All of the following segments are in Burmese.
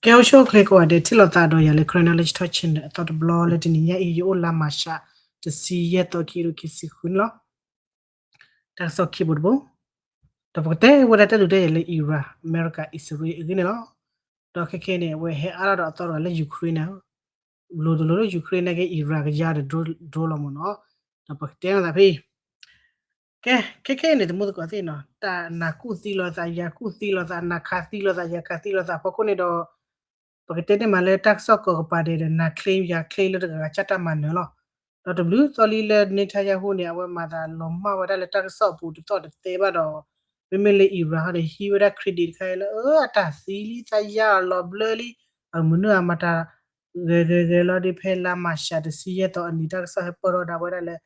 Keosho Kleko de Tilota do Yale Chronology touching the thought blow letting ya yo la masha to see yet or kiru kisihulo. That's so keyboard bo. The pote what I tell today le era America is real, you know. Doka Kene where he are author le Ukraine. Lolo Ukraine again Iraq yard drolomono. The pote that pay. Kene the mother Cothino. Ta Nakutilo that Yakutilo that Nakatilo that Yakatilo that Poconedo. Porque male tax ko pade na claim ya claim le ga chata manelo to blue soli le ni tha ya hu ne awe mata lo ma wa le tax pu to te ba do memele ira de hi wa credit khai le ata sili ta ya lo blurly amunu amata ge lo di phe la ma sha de si ye to ani tax ha pro da wa le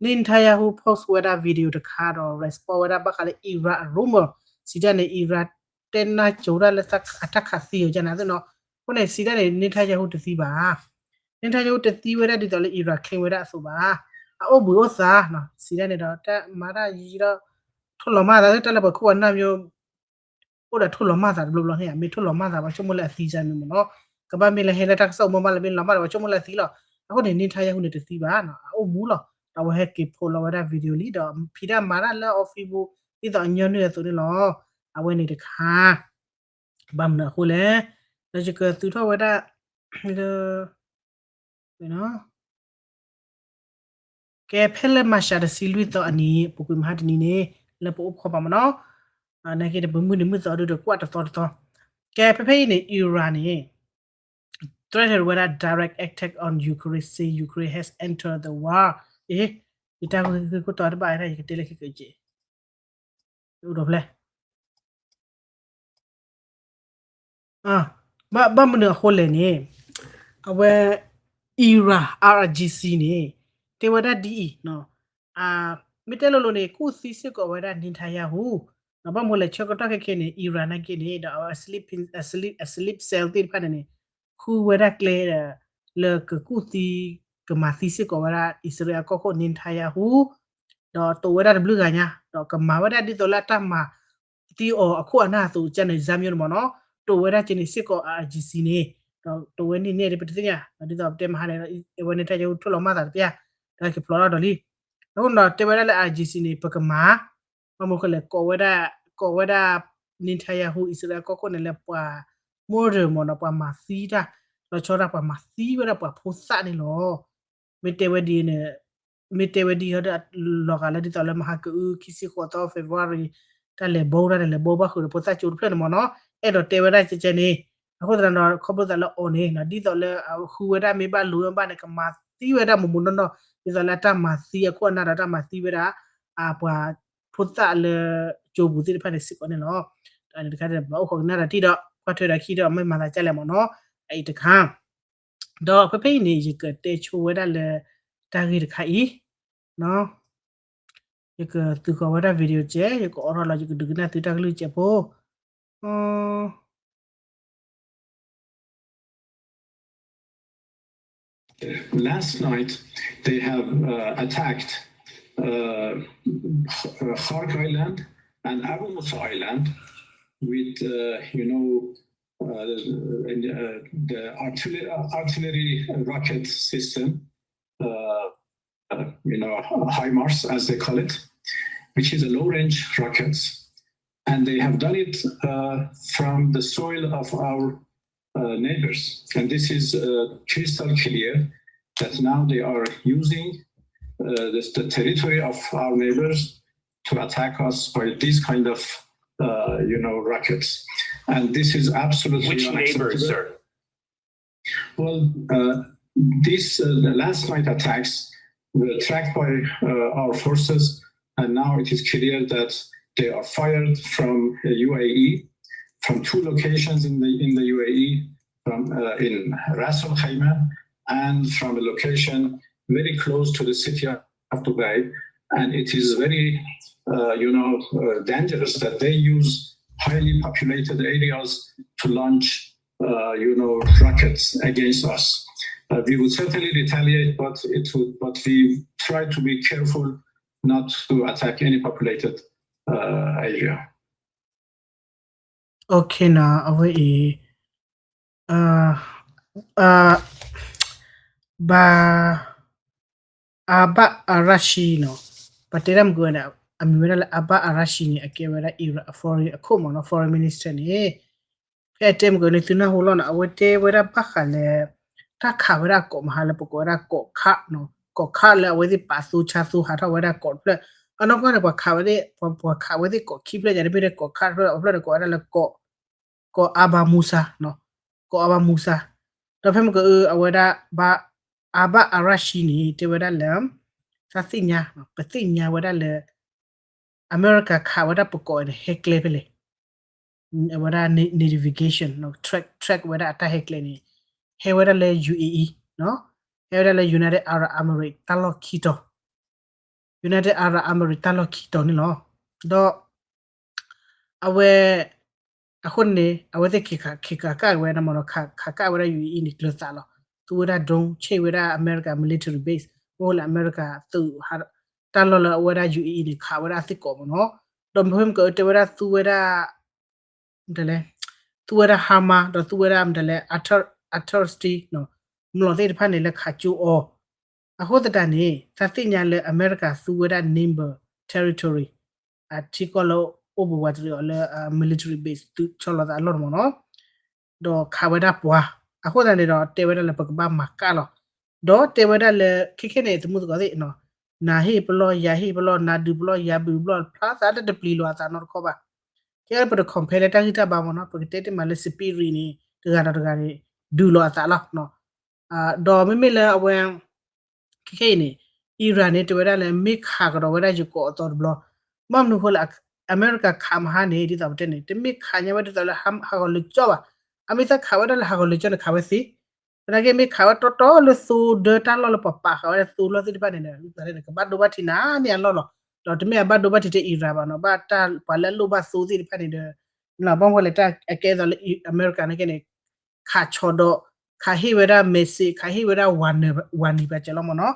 nin tha ya hu post wa video de kha do respond wa ba kha le ira rumor si da ne ira tenna chora le tak attack si yo jana noကိုနဲ့စီတဲ့နေထားရဟုတ်တစီပါနေထားရဟုတ်တစီဝဲတဲ့ဒီတော်လေးအီရာခင်ဝဲတဲ့အဆိုပါအိုဘူဥစားနော်စီတဲ့နေတော့တက်မာရရီတော့ထွလမသာတက်လည်းဘခုကနမျိုးဟိုတော့ထွလမသာဘလို့လို့ဟဲ့မေထွလမသာဘာချုံမလဲအစီစမ်းမျိုးနော်ကပမေလည်းဟဲလက်တက်ဆောက်မမလည်းလမတော့ချုံမလဲစီလို့အခုနေထားရဟုတ်နေတစီပါနော်အိုမူလို့တော့ဟဲကေဖိုလောဝဲဗီဒီယိုလီတော့ဖီဒမာရလာအော်ဖီဘူဒီတော့ညွန်းနေဆိုလို့အဝဲနေတခါဘာမနာခုလဲlogical tu tho wada le you know ke phele ma sha de silwi to ani pukui ma de ni ne le po kho pa ma no na ke de bumu ni mu so do kwa to ke phe phe ni Iran ni threatened with a direct attack on Ukraine say Ukraine has entered the war ita ko to ba ra ke tele ke je do ble ba mne khole ni awe era RGC ni te wada di no mitelo lo ne ku si sit ko wada nin tha ya hu no ba mo le chok to ke ni era na ke ni da sleep cell tin pa ni ku wada clear le ku si ke ma si sit ko wada Israel ko ko nin tha ya hu do to wada blu ga nya do ke ma wada di to la ta ma ti o aku ana so chan ni zam yo mo no to wera chini siko RGC ne to weni ne repetinya di to tem hane woni ta ju thulo ma ta pya da ke flora do li no te wera le RGC ne pakama mo ko le ko wera nin tha ya hu Israel ko ne le pa mo re mo no pa ma si da lo chora pa ma si wera pa pho sa ni lo me te wedi ne me te wedi ho da lo ga le di to le ma ha ku kisi ko to February တက်လေဘိုးရတယ်လေဘိုးဘခုပိုစချူဖက်နော်နော်အဲ့တော့တေဝရချေနေအခုတရနော်ခပုတလအော်နေနော်ဒီတော့လေခူဝရမေပါလူဘာနေကမသီဝရမမွန်းနော်ဒီတော့လက်တမစီအခုအနာရတမသီဝရပွာဖုတလေချိုဘူးတိဖက်နေစစ်ကောနေနော်အဲ့ဒီခါတဲ့ဘောခုနာရတိတော့ဖတ်ထွေရခီတော့မမလာကြလဲမနော်အဲ့တခါတော့ဖဖေးနေရကတေချိုဝရလေတာဂီတခါဤနော်que tu kawada video che ye ko ora la ju dugna tu ta lu che po Last night they have attacked Khark Island and Abu Musa Island with the artillery rocket system HIMARS as they call it, which is a low-range rockets, and they have done it from the soil of our neighbors. And this is crystal clear that now they are using the territory of our neighbors to attack us by these kind of, rockets. And this is absolutely Which neighbors, sir? Well, the last night attacks were tracked by our forces, and now it is clear that they are fired from UAE, from two locations in the UAE, from in Ras Al Khaimah, and from a location very close to the city of Dubai. And it is very, dangerous that they use highly populated areas to launch, rockets against us. We would certainly retaliate, but we try to be careful not to attack any populated area. Okay, now away ba aba arashi no pateram gona amira aba arashi ni akewera ira foreign akomo no foreign minister ni petem gona tuna holon awete wera bakale ta khawera ko mahala pokora ko kha no ko kha la wedi pasu chasu hata wera ko ple anokone ko khawede po khawede ko kiple jare pere ko kha ple ko ara la ko aba musa no ko aba musa to phem ko aweda ba aba arashi ni te weda lam sasinya patinya weda le america kha weda poko ne hekle pele weda notification no track weda ata hekle ni he weda le UAE no he weda le United Arab Emirates talo kito United Arab Emirates talo kito ni no do awe akon ne awete kika ka weda mono ka weda UAE ni close talo tu weda dong che weda America military base all America tu talo la weda UAE ni kha weda sikko no do mhem ko te weda tu weda ndele tu weda hama do tu weda ndele authority no mlo te pha ne le kha chu o ahoda ne satinya le America tu weda neighbor territory atikolo obuwatri le military base tu cholo da lor mo no do kha weda pwa ahoda ne do te weda le pakba makalo do te weda le kikene tumu ko de no na hi blo ya hi blo na du blo ya bu blo plus ada de pli lo ta no ko ba ke pa compare ta hita ba mo no pa te te ma le spirit ni de ga ni du lo ta la no do me me le awen kike ni Iran ni te weda le mi kha ga do weda ju ko to blo mom nu ho la America kham ha ni di ta te ni te mi kha nya weda la ham ha ko lu cho ba ami ta kha weda la ha ko lu cho na kha ba si Rage mi khawa to lo su de ta lo papa khawa su lo ti pa ne ne ba do ba ti na mi an lo to te mi ba do ba ti te ira ba no ba ta pa le lo ba su ti pa ne de na bon ko le ta ke da America ne ke ne kha cho do kha hi weda messi kha hi weda wan ni ba che lo mo no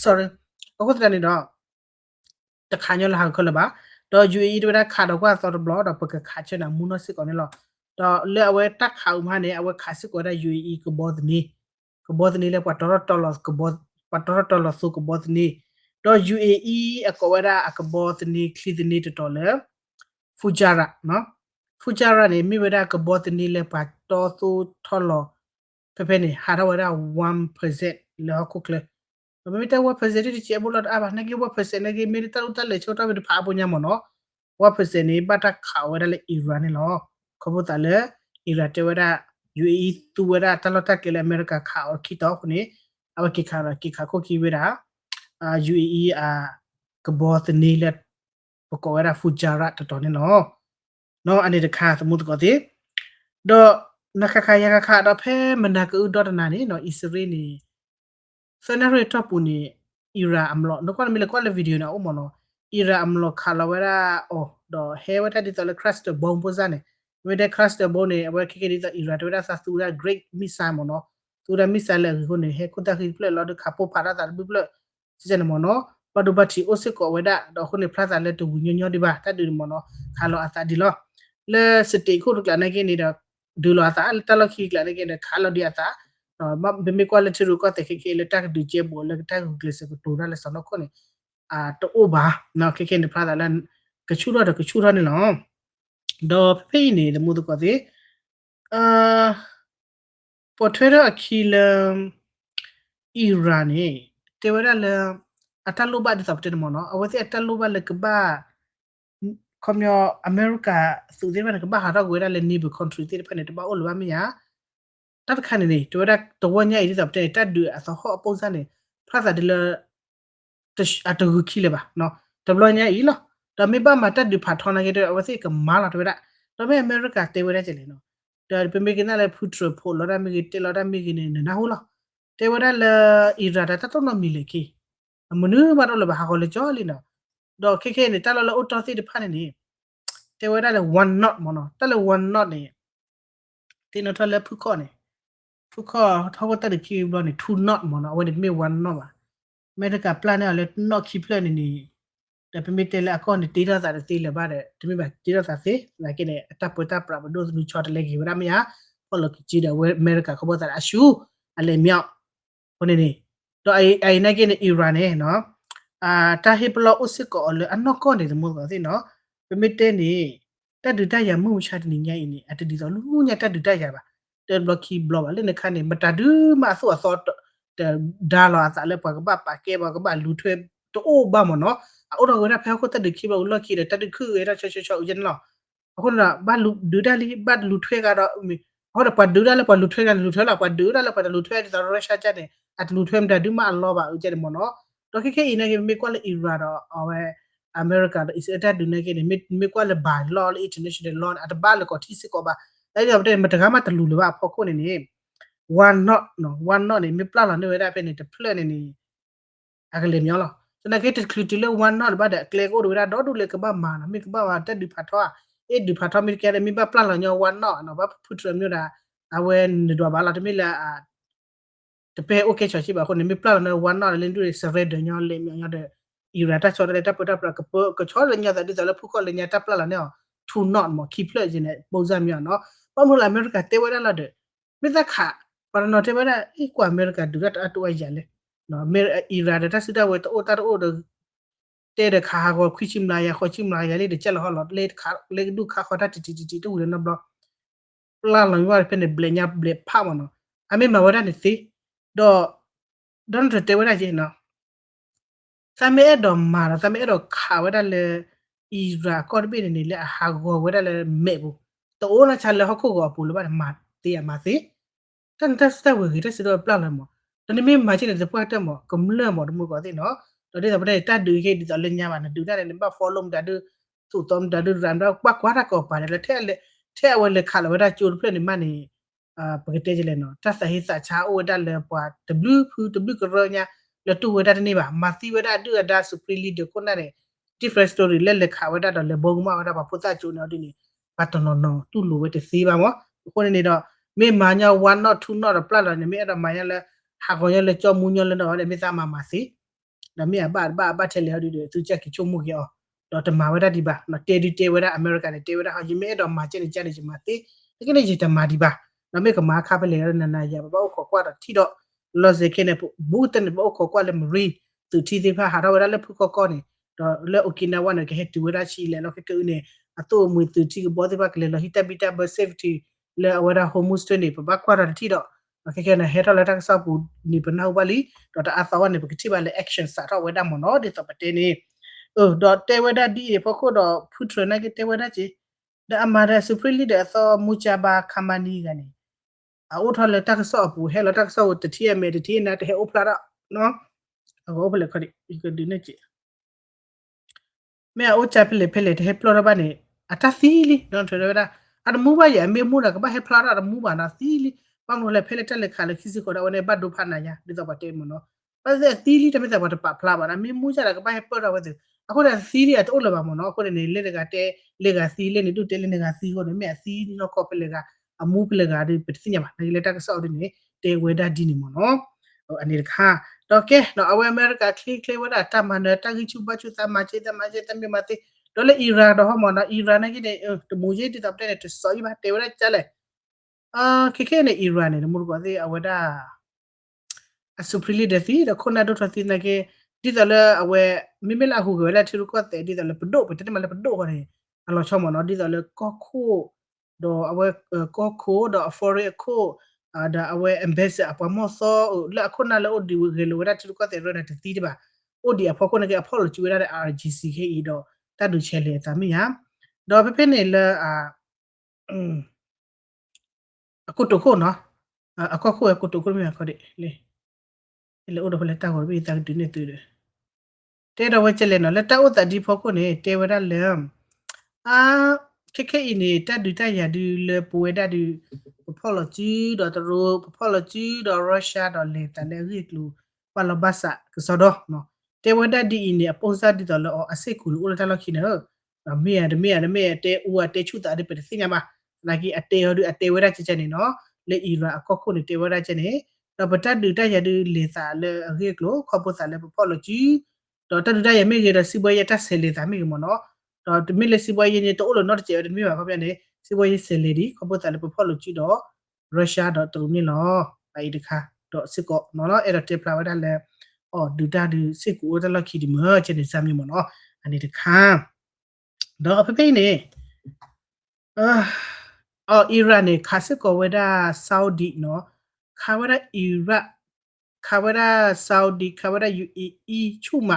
sorry ko ta ne do ta kha nyo la ha ko le ba do UAE do da kha do kwa so do blo do pa kha che na mu no si ko ne lo to le awe tak khau ma ne awe khasi ko da UAE ko bod ni le patoro tolos ko bod patoro tolos ko bod ni to UAE ko wada ko bod ni khid ni to le fujara no fujara ne mi wada ko bod ni le pa to su tholo pepe ni hara wada 1% le ko kle to mi ta 1% ti che bolot aba na ki 1% na ki mi ta uta le chota bi pha bo nya mo no 1% ni ba ta khau wada le Iran ni lo ko bo ta le Iran te wada UAE tu wada talota ke le America kha or ki to ne awa ki kha ko ki wada UAE ko bo te ni le ko wada fujara to ne no ane de kha samu ko ti do na kha ya kha do phe mana ku do na ni no Israel ni scenario top ni Iran amlo no ko mi le ko le video na o mo no Iran amlo kha la wada oh do he wada di to le crash the bomb po sa ne with the cluster bone awe kike di Iran to da sa su da great missile mo no tu da missile le ko ne he ko ta ki ple lo de khapo phara ta bi ple si chen mo no pa do ba thi o sit ko we da do ko ne plaza le to nyo nyo di ba ta di mo no kha lo asa di lo le state ko la na ke ni da du lo asa ta lo ki la ne ke ne kha lo di asa ma be me quality ru ko te ke le ta du je bo le ta ko gle se ko to da le sa no ko ne to o ba na ke ne plaza le ke chu ro ne lo do pe ni de mu ko ti portrait akila Iran te wera le ataluba di sabte mo no awati ataluba le ba komyo America su de ba ba ha ro wera le ni bu country te pa ne ba o lo ba mi ya tat khan ni te wera to wonya i di sabte tat du aso ho po sa ne plaza de le atu ki le ba no to lo nya i lo to mi ba ma tat du pha thona ke de awati ka ma la te wera to me America te wera che le no da pe me ke na le futro pho lo da mi ke te lo da mi ke ne na ho lo te wera le ira da ta to no mi le ki munu ba do le ba ha ko le jo li no do ke ne ta lo le o to si de pha ne ni te wera le one not mo no ta le one not ne te no to le phu ko ne phu ko tho ko ta de ki lo ne two not mo no wa de me one not ba me de ka plan ne le not ki plan ni da pe me te le akon ne te da sa de le ba de te me ba te da sa se la ke ne ta pu ta pra ba do nu chot le ki ba me ya follow ki da we America ko bota ashu ale myo hone ni to ai na ke ni Iran ne no ta hiplo usiko ole anoko ne mo ko ti no permit ni ta du ta ya mu cha ni nya ni atdi so lu nya ta du ta ya ba te blocky block le ne khan ni mata du ma so te da la sa le pa pa ke ba ba lu thwe to o ba mo no o do na pha ko ta du ki ba lu ki de ta du khu e da cho yen lo အခုနဘာလူဒူဒါလီဘတ်လူထွေးကတော့ဟောတော့ပဒူဒါလည်းပလူထွေးကလူထွေးလာပဒူဒါလည်းပလူထွေးတဲ့ရရှာချက်တယ်အတလူထွေးမတဲ့ဒီမှာအလောပါဦးကျတယ်မနော်တော့ခေအင်းနေမေကွာလေအီရာတော့အဝဲအမေရိကန်တော့ is it that ဒူနေကေမေကွာလေဘာလော international law အတဘာလေကိုတီစကောပါအဲ့ဒီတော့မတကားမတလူလပါဖို့ခုနေနေ one not no one not နေမေပလာလာနေရတဲ့နေတဖလက်နေနေအကလေးမျောလားစနကေတခလတီလေ one not ဘာတဲ့ကလေကိုရတော့ဒူလေကဘာမာနမေကဘာတက်ဒီဖတ်တော့e di phatha mi ke mi ba plan la nyo wan no ba phutre myo da awe ni do ba la de mi la de pe okay cha chi ba ko ni mi plan no wan no le ndu save de nyo le myo de ira ta cho de ta put up ko cho le nya da di la phu ko le nya ta plan la ne to not mo keep play jin ne ပုံစံမျိုးနော်ဘာမို့လဲ America တေဝရလာတဲ့မိသက်ခပါရနော်တေဝရအကွာ America ဒူရတ်အတူအရလေနော် ira တာစစ်တာဝဲတော့တာတော့တဲ့တဲ့ခါကိုခွချိမလာရခွချိမလာရလေတဲ့ချက်လောလေခါလေဒုခါခတာတီတူရနော်ဘလလာလောရဖနေဘလညာဘလဖာမနော်အမေမဝရနေစီတော့ဒွန်တေဝရကြီးနော်သမေတော့မာသမေတော့ခါဝရလေအီရာကော်ဘီနေလေဟာကိုဝရလေမေဘူးတော့နာချလေဟခုကိုပူလပါမာတေးရမှာစီတန်တက်စတဝေကြီးတဲ့စတော့ပလန်လမောတနေ့မေမာချီတဲ့ပွားတက်မောကမလမောတမှုကောသိနော်တော့တဲ့တဲ့တတ်တူခဲ့ဒီတော့လညမှာတူတဲ့လည်းမ follow တတ်တူသူ့တော်တတ်တူရန်တော့ကွာကွာတာကောပါတယ်လေထဲဝဲလေခါလဝဒကျိုးဖလက်နေမနေပကတဲ့ကြလေနော်တတ်စဟိစချာအိုတက်လေပွာ w ကရညာလေတူဝဒတဲ့နေပါမသီဝဒတူအဒါ supremely de ကိုနဲ့ different story လေခါဝဒတော့လေဘုံမဝဒပါပုသကျိုးနော်ဒီနေပတ်တော်နော်တူလိုဝဲတဲ့စီးပါမောကိုနေတော့မေမာညာ1 not 2 not ပလတ်လာနေမေအဲ့တော့မာညာလေဟာကောရလေကြောမူညလေတော့လေမေသားမစီဒါမြေဘာထဲလေဟိုဒီသူချက်ချုံမှုကြောတော့တမဝဒဒီပါနော်တေဝဒအမေရိကန်တေဝဒဟာယမေတော့မာချက်နေချက်နေချင်မသေးဒီကနေ့ဂျီတမာဒီပါနော်မေကမာခါပလေရနနာရဘာခေါ်ကွာတော့ထီတော့လောဇေခဲနေဘူးတန်ဘောခေါ်ကွာလေမရီသူထီသေးဖာဟာတော့လေဖုကောနေတော့လေအိုကီနာဝနကဟက်တူဝဒချီလေနော်ကကူနေအတော့မွေသူထီဘောသေးပါကလေလောဟီတဘီတာဘဆေဖတီလေဝဒဟိုမုစတနေပဘာကွာတော့ထီတော့okay na heta la tak sa pu ni bana bali do ta asawa ne bukiti bale action sa ta weda mo no de to pate ni do te weda di e poko do putre na ke te weda chi da amara supremely de so mucha ba khamani ga ni a o tho le tak sa pu he la tak sa o ti ya me ti na te he o pla da no go bale khari ko di ne chi me a o cha pele te he plo ba ni ata fili don to weda ada mu ba ya me mu da ka ba he pla da mu ba na fili ပေါင်းလို့လည်းဖဲလက်တက်လက်ခါလက်ခီစီကိုတော့ဝင်ဘတ်ဒိုဖာနာညာဒီတော့ပတ်တဲမနော်ပတ်သက်သီလီတမက်တော့ပဖလာပါနာမင်းမူးကြတာကပါဟက်ပေါ်တော့ဝဲအခုတည်းသီလီအတိုးလပါမနော်အခုတည်းနေလက်တကတဲလက်ကသီလက်နေတူတဲလက်နေကသီကိုနေမြသီနော်ကော့ပလက်ကအမူးပလက်ကဒီပတိညာပါနေလက်တကဆောက်ဒီနေတဲဝဲဒါဒီနေမနော်အနေတခါတော့ကဲနော်အဝဲအမေရိကခလီခလီဝဒါတမန်တကီချူဘချူသမချေတမမတေတော့လေအီရန်တော့ဟောမနော်အီရန်နဲ့ကိတမူကြီးတက်တဲ့ဆော်ကြီးပါတဲဝဲကြလဲခေနေအီရန်နဲ့မလို့ကသေးအဝဒအစူပရီလီဒစီတော့ခုနတော့သတိနေကေဒီတလဲအဝဲမိမလာဟုကလည်းထရကတဲ့ဒီတလဲပဒိုပတဲ့မလဲပဒိုခေါ်တယ်အလောချောမနော်ဒီတလဲကောခိုတော့အဝဲကောခိုတော့ဖော်ရခိုဒါအဝဲအမ်ဘက်ဆာအပမောဆောလာခုနလည်းဒီဝေလိုရထရကတဲ့ရတဲ့တီးတပါအိုဒီအဖော်ခုနကေအဖော်လို့ကျွေးရတဲ့ RGCK တော့တတ်တူချဲလေတာမီယာတော့ဖေနေလဲအခုတခုနော်အခုတခုမြခေါ်တယ်လေလေအိုတော့လက်တာကိုပြီးတာဒီနေတူတယ်တဲတော့ဝချက်လေနော်လက်တာဥတဒီဖို့ကိုနေတဲဝရလဲခေအင်းနေတဒူတရဒူလေပွေဒဒူ apology တော့တော့ apology တော့ Russia တော့လေတလေရီကလူပလဘဆာကစတော့နော်တဲဝဒဒီအင်းနေအပုံစံဒီတော့လောအစစ်ကူဦးတလောက်ခိနေမေတဲဦးအတဲချူတာဒီပတိညာမှာနာကီအတေဟိုအတေဝရချက်နေနော်လေအီရာအကောခုနေတေဝရချက်နေတော့ပတတ်ဒူတရဒူလေစာလေရေကလိုခေါ်ပို့စာလေ apology တော့တဒူတရမေကေတော့စီဘွေရတက်ဆယ်လေစာမေကမနော်တော့တမီလေစီဘွေရနေတော့လို့နော်တဲ့မြေပါခေါ်ပြနေစီဘွေရဆယ်လေဒီခေါ်ပို့စာလေ apology တော့ Russia တော့တူနေလောအဲ့ဒီခါတော့စစ်ကောနော်နော်အဲ့တော့တေပလာဝဒါလဲအော်ဒူတာဒူစစ်ကိုတလခီဒီမချနေစမ်းမြေမနော်အနေတခါတော့အဖေနေအော်အီရန်နေခါစစ်ကောဝဒါဆောက်ဒီနော်ခါဝဒါအီရတ်ခါဝဒါဆောက်ဒီခါဝဒါ UAE ချုမ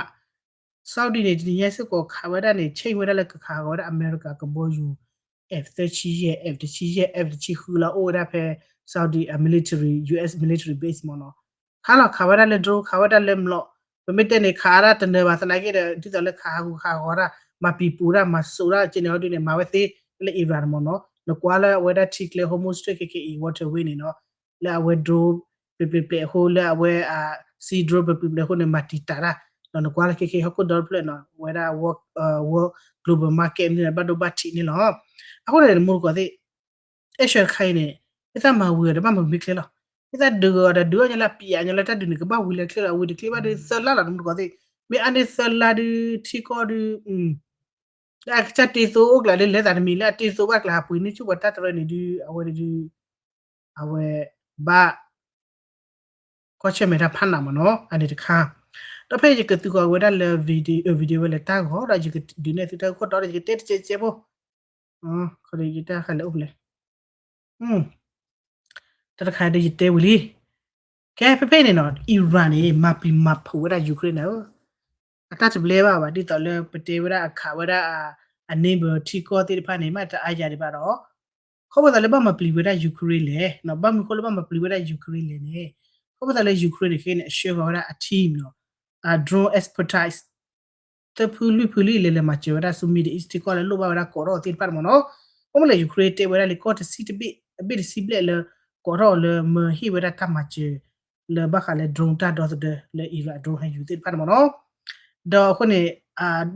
ဆောက်ဒီနေဒီရက်စစ်ကောခါဝဒါနေချိန်ဝဒါလက်ခါဝဒါအမေရိကကဘောယူ F30 ရဲ့ F30 ရဲ့ F30 ခူလာအိုဒါဖဲ Saudi military US military base မနော်ခါလာခါဝဒါလေဒရိုခါဝဒါလေမလို့ပမစ်တဲ့နေခါရတနေပါစလိုက်တဲ့ဒီတော့လေခါဟူခါဟောရာမပီပူရာမဆူရာကျနေဟောဒီနေမဝသေးလေအီရန်မနော်နကွာလာဝဒါတိကလေဟိုမိုစတစ်ကေဝတ်ဝေးနေနော်လာဝဒရိုပဟိုလာဝစီဒရိုပဟိုနေမတီတာရာနကွာလာကေဟကိုဒေါ်ပလနော်ဝဒါဝglobal market နေဘတ်တော့ဘတ်တီနေနော်အခုလည်းမို့ကောတဲ့အရှက်ခိုင်းနေအသမှာဝေရမမမိကလေလားအသဒူရညလာပြညလာတဒူနေကဘဝီလေခလာဝီဒီကလဘဒဆလာလာမို့ကောတဲ့မေအနေဆလာဒီတီကောဒီဒါချက်တီဆိုကလာလေတာမီလာတီဆိုဘကလာပွေနေချူဘတ်တရနေဒီအဝဲဘာကောချေမေတာဖန်နာမနော်အနေတခါတော့ဖေးကတူကဝဒါလေဗီဒီယိုလေတာဟောဒါကြီးဒီနေတူခေါ်တော့ကြီးတက်ချေဖို့ခရီးကြီးတာခလည်းဦးလေတခါတည်းတဲဝလီကဲဖေးနေနော်အီရန်နေမပီမဖိုးရယူကရိန်းနော်အတတ်ဘလေပါဒီတော်လေပတေဝရအခါဝရအနေဘတီကောတိဖာနေမတအားကြတယ်ပါတော့ခေါ်ပါတယ်ဘာမပလီဝရယူကရိန်းလေနော်ဘာမခေါ်ဘာမပလီဝရယူကရိန်းလေနေခေါ်ပါတယ်ယူကရိန်းခေနေအရှေ့ဘာဝရအထီးနော်drone expertise တပူလီလေမချေဝရဆူမီဒီစတီကောလေလိုဘာဝရကောရောတိပါမနော်ဘမလေယူကရိန်းတေဝရလေကောတစီတပိအဘိစီဘလေလေကောရောလေမဟိဝရကမချေလေဘာခလေ drone တာတော့တဲ့လေအီရာ drone ဟယူတိပါမနော်တော့ခုနေ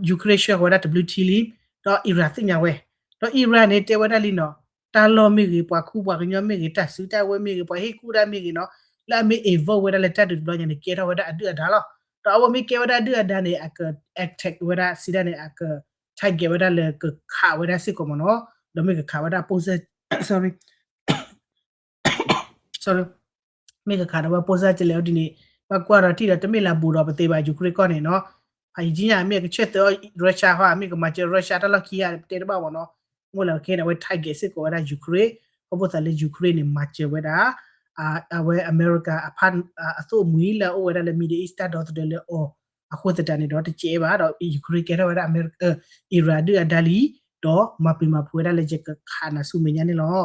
ယူကရိန်းရှေဝရ WT လီတော့အီရာသိညာဝဲတော့အီရာနေတေဝရလီနော်တာလောမီကြီးပွားခုပွားကညမီကြီးတဆူတဝဲမီကြီးပွားဟိကူရမီကြီးနော်လာမီအေဗဝရလေတတ်ဘလညနေကေရဝရအဒဒါလောတော့အဝမီကေဝရအဒဒါနေအက attack ဝရစီဒနေအကထိုက်ကေဝရလေကခါဝရစစ်ကမနော်တော့မီကခါဝရပိုစ sorry မေကခါတော့ပိုစချလေဒီနေဘကွာရတီတမေလာဘူတော့ပသေးပါယူကရိကောနေနော်အကြီးအမေကချက်တော့ရုရှားဟာအမေကမချရုရှားတလခီရတေတဘာဝနော်မို့လာခဲနေဝထိုက်ကေစစ်ကိုရယူကရိဟဘသလေယူကရိနေမချဝဒါအဝဲအမေရိကအဖန်အသို့မီလာအိုဝဒါလေမီဒီအစ်တာတော့တယ်လေအော်အခုတတနေတော့တချေပါတော့ယူကရိကဲတော့အမေရိကအီရာဒအဒါလီတော့မပီမဖွေရလေချက်ကခါနာစုမညာနေလော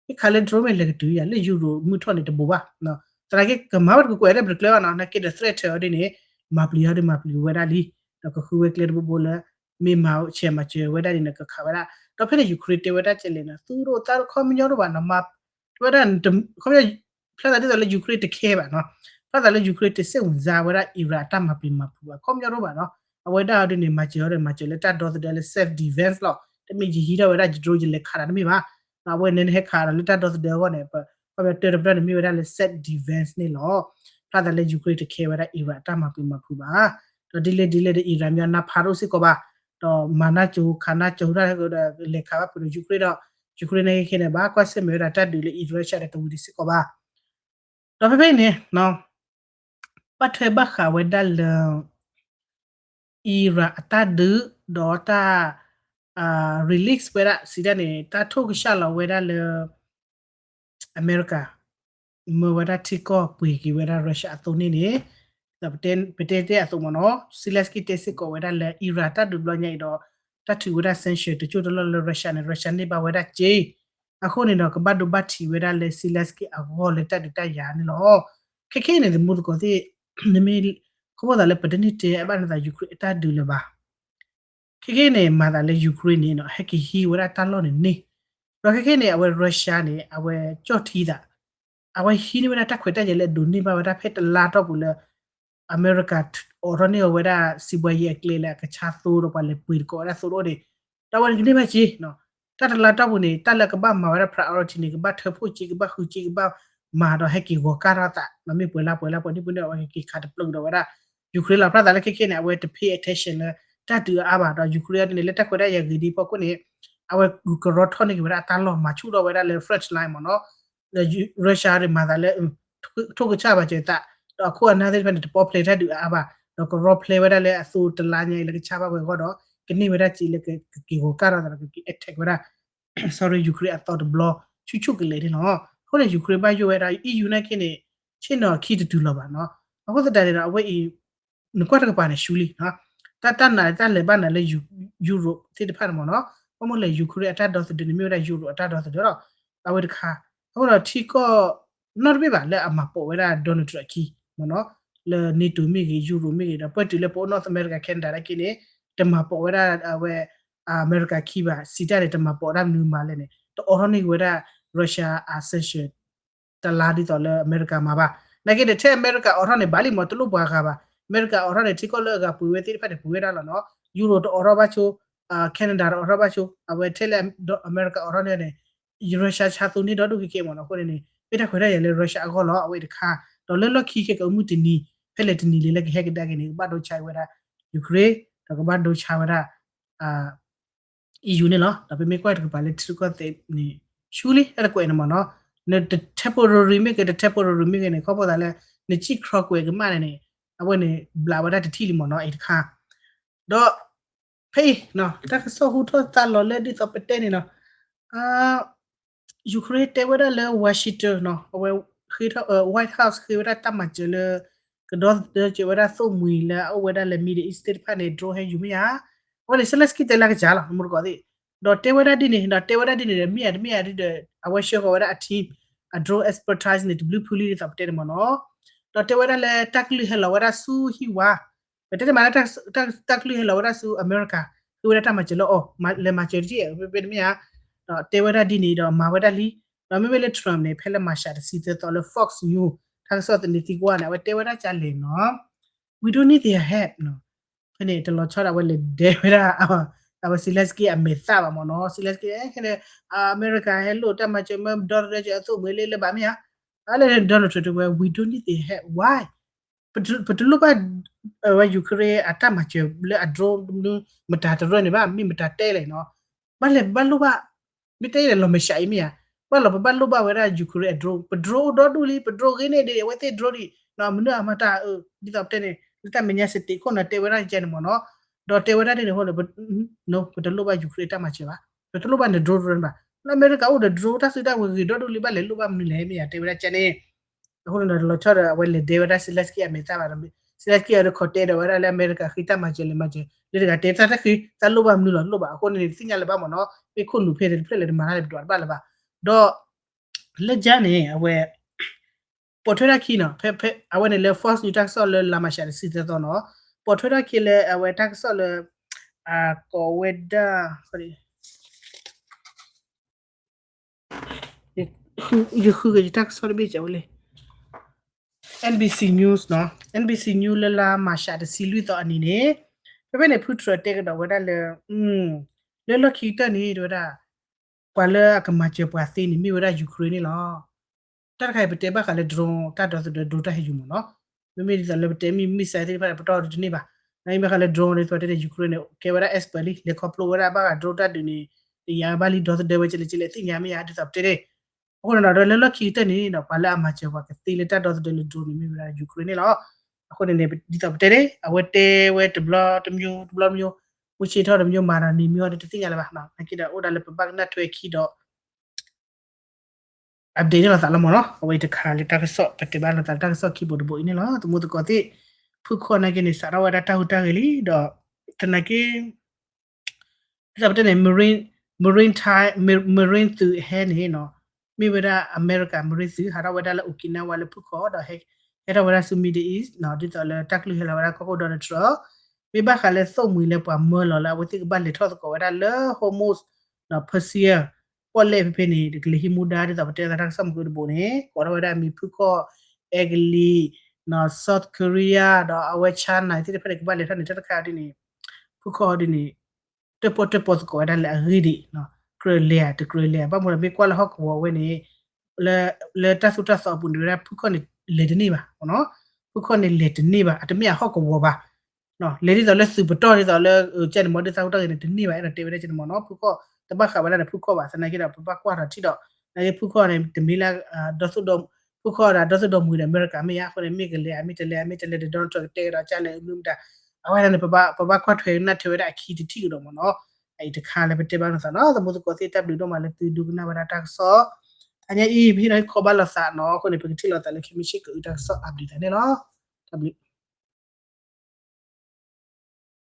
ဒီခါလေဒရိုမဲလေတူရလေယူရိုမူထော်နေတဘူပါနော်တရာကေကမဝတ်ကိုရဘရကလေနော်နကေဒသရက်ချော်ဒီနေမပလီရမပလီဝဒါလီတော့ခုဝဲကလေဘူလာမေမောက်ချေမချေဝဒါဒီနကခါဝဒါတော့ဖဲယူကရိတေဝဒါချေလေနော်သူတို့တာခေါမညောတော့ဘာနော်မဝဒါခေါမဖလာတဲ့လေယူကရိတခဲပါနော်ဖလာတဲ့ယူကရိတစေဝင်ဇာဝဒါအီရာတမပလီမပူခေါမညောတော့ဘာနော်အဝဒါဒီနေမချေရမချေလေတတ်တော့တဲ့ self defense လောက်တမီကြီးဟီတော့ဝဒါဂျဒရိုဂျလေခါတာတမီပါနော်ဝဲနေဟက်ခါတာလေတတ်တော့တဲ့ကောနေဘာပဲတေရဘရမီဝဒါလေ set defense နေလောဖလာတဲ့ယူကရိတခဲဝဒါအီရာတမပလီမပူပါတော့ဒီလေအီရန်များနာဖာရိုစစ်ကောပါတော့မာနာကျူခါနာကျူရလေခါပါပူယူကရိတော့ယူကရိနေခဲနေပါကွာစစ်မေရာတတ်ဒီလေအီရရှာတဲ့တူဒီစစ်ကောပါတော့ဖေနေနော်ပတ်ထွေဘခါဝဒါလအီရာအတဒူဒေါ်တာrelease ဝဲတာစီဒနေတာထုတ်ရှာလာဝဲတာလေအမေရိကမဝဒါတီကောပွေကီဝဲတာရုရှားအသုံးနေပတေအသုံးမနော်စီလက်စကီတက်စစ်ကိုဝဲတာလေအီရာတဒူဘလညိုင်တော့တထူဝဲတာဆန်ရှယ်တချို့တော့ရုရှားနေပါဝဲတာဂျေအခုနေတော့ကဘတ်ဒူဘတ်တီဝဲတာလေစီလက်စကီအဘောလေတယာနေလောခဲနေတယ်မို့ကိုဒီနမီခေါ်တာလေပဒနိတေအဘနာယူကရိတဒူလေပါခဲနေမှာတာလေယူကရိနေနော်ဟက်ကီဟီဝဲတာတလောနေတော့ခဲနေအဝဲရုရှားနေအဝဲကြော့ထီးတာအဝဲဟီနေဝဲတာတက်ခွေတက်ရလေဒူနေပါဝဲတာဖက်တလာတော့ဘူးလေအမေရိကအော်ရနေဝဲတာစီဘွေရဲ့ကလေးလကချာသိုးတော့ပါလေပွေကောရဆိုတော့ဒီတော်ဝင်ကနေမချီနော်တတလာတော့ဘူးနေတက်လကဘာမှာဝဲ priority နေကဘာထဖို့ချီကဘာခူချီကဘာမာတော့ဟက်ကီဝကာရတာမမေပွေလာပွဒီပွနေဝဲကီခတ်ပလုံတော့ဝဲတာယူကရိန်းလာဖတာလည်းခဲနေအဝဲ to pay attention တတူအဘာတော့ယူကရိန်းနေလက်တက်ခွဲတဲ့ရဂီဒီပေါ့ကိုနေအဝဲဂူကရောထော်နေကဝဲတာတန်လောမှာချူတော့ဝဲတာလေ French line မနော် Russia တွေမှာလည်းထုတ်ကချပါကျတာတော့ခုအနာတဲ့ဖက်တဲ့ပေါ် play တဲ့တူအပါတော့က raw play ဝရလည်းအစိုးတလာညလည်းချပါပဲတော့ကနေဝရချီလည်းကီကိုကာရတာကီ attack ဝရ sorry Ukraine အတော့ block ချူကလေးနော်ခုလည်း Ukraine ပါရွေးတာ EU နဲ့ခင်းနေချင်းတော့ခီတူလာပါနော်အခုတည်းတော့အဝဲနကွတ်ကပါနေရှူလီနော်တနာတလည်းပါနဲ့လေယူရိုတိတဖတ်မနော်ဘာမလဲ Ukraine အတတ်တော့ဒီမျိုးတဲ့ယူရိုအတတ်တော့တော့အဝဲတခါအခုတော့ထီကောနော်ပြပါလေအမပေါ်ဝဲတာ Donald Trump ခီမနော်လေနေတူမိကြီးယူရိုမိကြီးတော့ပတ်တူလေပေါ် North America ကန်ဒါကိနေတမပေါ်ဝဲတာအဝဲအမေရိကခီပါစီတာတဲ့တမပေါ်တာနူမာလဲနေတော့အော်ဟနိဝဲတာ Russia accession တလာဒီတော့လေအမေရိကမှာပါနိုင်ခဲ့တဲ့အမေရိကအော်ဟနိဘာလီမတလို့ပွားခါပါအမေရိကအော်ဟနိထီကောလေကပူဝဲတိဖတ်ပူဝဲတာနော်ယူရိုတော့အော်ရောဘာချိုကန်ဒါအော်ရောဘာချိုအဝဲထဲလေအမေရိကအော်ဟနိနေရုရှားချသူနေတော့ဒုကိမနော်ခုနေပိတခွေရရလေရုရှားအခေါ်တော့အဝဲတခါတော့လဲလခီကကမှုတနီဖဲလေတနီလေဟက်ကဒါကနေဘာတော့ချိုင်ဝဲတာယူကရိန်းတော့ဘာတော့ချိုင်ဝဲတာEU နေနော်ဒါပေမဲ့ကွက်တကပါလေသူကတဲ့နေရှူလီအဲ့ကွယ်နမနော်နေ temporary make the temporary make နေခေါ်ပေါ်တာလဲနေချိခရကွယ်ကမနေအဝဲနေဘလာဝဒတတိလီမနော်အဲ့တခါတော့ဖေးနော်တက်ဆောဟူတော့တလော်လေဒီတော့ပတဲ့နေနော်ယူကရိန်းတဲဝဲလေဝါရှင်တန်နော်အဝဲခိထWhite House ခိဝဲတမကျလေကတော့ကျဝဲဆိုမွေလာအဝဲလေမီဒီအစ်တေဖာနေဒရိုဟဲယူမီယာဝဲလေဆလက်စကီတဲလာကကြလာမူကောဒီတော့တဲဝဲဒီနေတော့တဲဝဲဒီနေမီယာဒီအဝဲရှောကဝဲအတီအဒရို expertise နေ blue puli တွေတော့တဲမနော်တော့တဲဝဲလေတက်လီဟဲလာဝဲဆူဟီဝါဘယ်တဲမှာတက်လီဟဲလာဝဲဆူအမေရိကခိဝဲတမကျလောလေမချယ်ကြီးပဲမီယာတော့တဲဝဲဒီနေတော့မာဝဲလီတော့မေလေ Trump နေဖဲလက်မရှာစီတော့လေ Fox News ထားစောတဲ့နေတီကွာနော်တဲဝဲချာလေနော် we don't need their help နော်ဖဲနေတလောချတာဝဲလေဒဲဝဲတာအစီလက်စကီအမေသပါမနော်စီလက်စကီခဲအမေရိကန်ဟဲလို့တမချမဒေါ်ရကျအသုမေလေးလေပါမီယာအဲ့လေဒေါ်နယ်ထရဝဲ we don't need their help why ပတလူပါဝဲယူကရိန်းအတမချလေအဒရိုမတာတရနေပါမိမတာတဲလေနော်ဘာလေဘလူပါမိတဲလေလောမရှိုင်မီယာဘာလို့ဘာလို့ဘာဝဲရယူကရိန်းဒရိုတော့ဒူလီပဒရိုကင်းနေတယ်ဝဲတဲ့ဒရိုဒီနော်မနအမတာဒီတော့တဲ့နေတမညာစတိခုနတဲဝဲရကျန်မနော်တော့တဲဝဲတဲ့နေဟိုလေနော်ပဒလို့ဘာယူကရိန်းတမချပါပဒလို့ဘာနေဒရိုရန်ပါအမေရိကအိုဒဒရိုတာစစ်တာဝဲဒရိုလီဘာလေလို့ဘာမနေလေမီယာတဲဝဲကျန်နေဟိုနော်လောချရဝဲလေဒေဝဒါစလက်စကီအမေတာပါစလက်စကီရခိုတဲတော့ဝဲလေအမေရိကခိတမချလေမချလေကတဲတာတခိတလို့ဘာမလို့လို့ပါအခုနေစညာလေပါမနော်ပေခုလူဖေတယ်ဖလက်လေမာလာလေတော့ပါလေပါတော့လက်ကြနေအဝဲပေါ်ထွေးတာခီနော်ဖဲအဝဲနေလေ first new tax လေလာမရှာစီတဲ့တော့နော်ပေါ်ထွေးတာခီလေအဝဲ tax လေကောဝဲဒါ sorry ယူခုက tax ဆိုပြီးကြဝလေ NBC News နော် NBC News လာမရှာတဲ့စီလူတော့အနေနဲ့ဖဲနေဖူထရတဲ့ကတော့ဝဲဒါလေလခီတနေတော့ဒါပါလာကမချပွားသိနေမိဝရယူကရိန်းလောတတ်ခိုင်ပတေဘခါလေဒရွန်တတ်တော့ဒိုတာဟယူမနော်မိဒီလည်းတေမိဆိုင်တိဖာပတော်ဒီနေပါနိုင်ဘခါလေဒရွန်တွေဆိုတဲ့ယူကရိန်းကေဝရအက်စပလီလေကောပလိုဝရဘာဒရိုတာဒီနေယာဘာလီဒေါ်ဒေဝချလေချလေသိညာမရတဲ့တော့တဲ့ဟိုတော့လေလခီတနေတော့ပါလာမချပွားကတိလေတတ်တော့တဲ့လူဒရိုမိဝရယူကရိန်းလောအခုနေဒီတော့တဲ့အဝတဲဝဲဒဘလတမျိုးဝချီထော်မျိုးမာရာနီမျိုးတတိညာလည်းပါနော်အကိဒါအိုဒါလည်းပပကနထွေခီတော့ update လာသလားမနော်အဝေးတခါလေးတက်ဆော့ပတိဘာလာတက်ဆော့ခီဘိုဒဘိုင်းနော်တမို့တကောတိဖုခေါ်နေကနေစရဝဒတာဟူတာကလေးတော့တနကေဒါပတဲ့ marine သူဟဲနေနော်မိဝဒအမေရိကန်မရီစီဟာရဝဒလာအိုကီနာဝါလဖုခေါ်တော့ဟဲအဲ့တော့ဝဒဆူမီဒီis နော်ဒီတော့တက်လူဟလာဝဒကောကိုဒေါ်နယ်ထရမိဘခါလဲစုံမွေလဲပွားမော်လာဝတိကဘတ်လေထော့ကောဝဒလာဟိုမိုစ်နော်ဖစီယာပေါ်လေဖေနေဒီကလေးဟီမူဒါတဲ့တော့တဲ့တာဆမ်ကူဘိုနေကောရဝဒမီဖုခေါ်အဂလီနော် South Korea တော့အဝဲချာနိုင်တဲ့ဖက်ကဘတ်လေထော့နေတဲ့ခါဒီနေဖုခေါ်ဒီနေတပေါ်ကောဝဒလာရီဒီနော်ကရလျာတကရလျာဘာမလဲမေကွာလဟောက်ဝဝဲနေလေတဆူတဆအပူနေဖုခေါ်နေလေတနေပါနော်ဖုခေါ်နေလေတနေပါအတမရဟောက်ကောပါနော်လေဒီတော့လက်စုပတော်ဒီတော့လဲကျန်မော်ဒီဆောက်တော့နေတနေပါအဲ့ဒါတေဝဲတဲ့ကျန်မော်နော်ဖုခေါ်တပတ်ခါပါလားဖုခေါ်ပါစနေကြတော့ပပကွာတော့ထိတော့那不可能的米拉多数都不可能多数都没得美国没呀，或者米个嘞，米的都做得了，家里弄的，啊，完了爸快退那退的起的提了嘛喏，哎，这看了不得吧？那啥，那怎么个是他不懂嘛？那对ดู那ว่า他说，อันนี้พี่ได้ขอบาลสาเนาะคนในพื้นที่เราแต่ละคิมิชิก็อุตส่าห์อัปเดตเนี่ยเนาะ